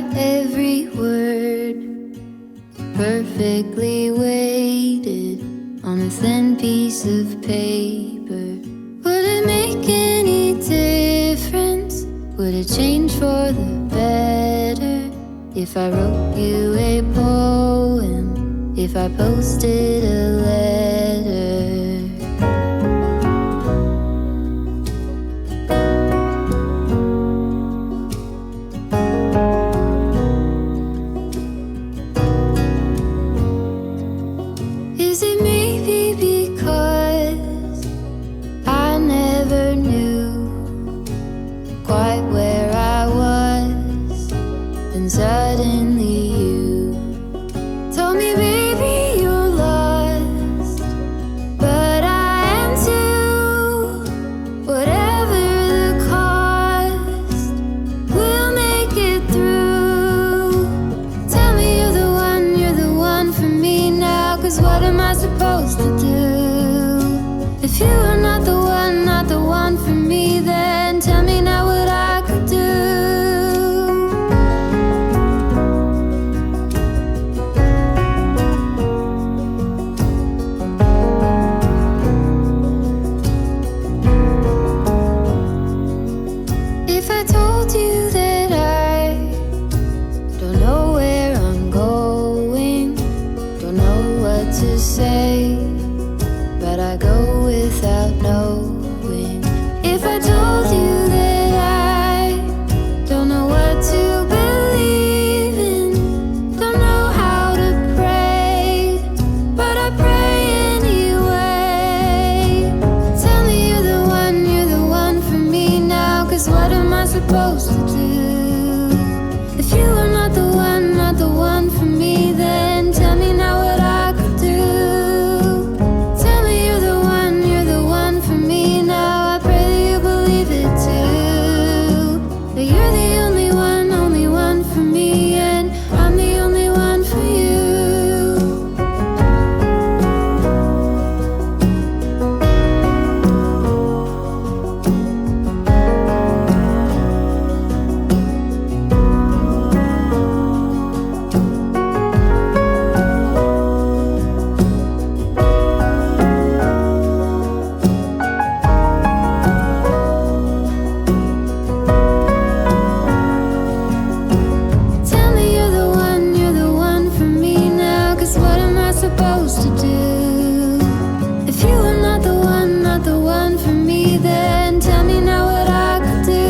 got every word perfectly weighted on a thin piece of paper. Would it make any difference? Would it change for the better if I wrote you a poem, if I posted a letter? Is it maybe because I never knew quite where I was, and suddenly you told me, baby, you're lost, but I am too. Whatever the cost, we'll make it through. Tell me you're the one for me now, 'cause what am I supposed to do? If you are not the one for me, then tell me now what I could do. If I told you that I don't know where I'm going, don't know what to say, but I go without knowing. If I told you that I don't know what to believe in, don't know how to pray, but I pray anyway. Tell me you're the one for me now, 'cause what am I supposed to do? If you are not the one for me, then tell me now what I could do. Tell me you're the one for me now. I pray that you believe it too, that you're the only one for me, and I'm the only one for you. Tell me you're the one for me now, 'cause what am I supposed to do? If you are not the one for me, then tell me now what I could do.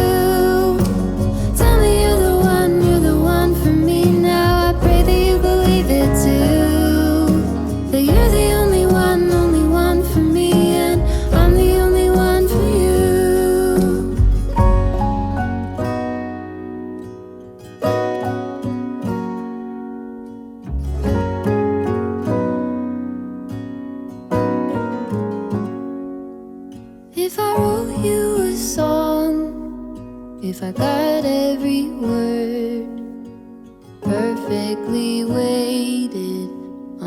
Tell me you're the one for me now. I pray that you believe it too, that you're the only one for me, and I'm the only one for you. If I wrote you a song, if I got every word perfectly weighted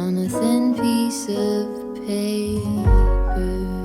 on a thin piece of paper.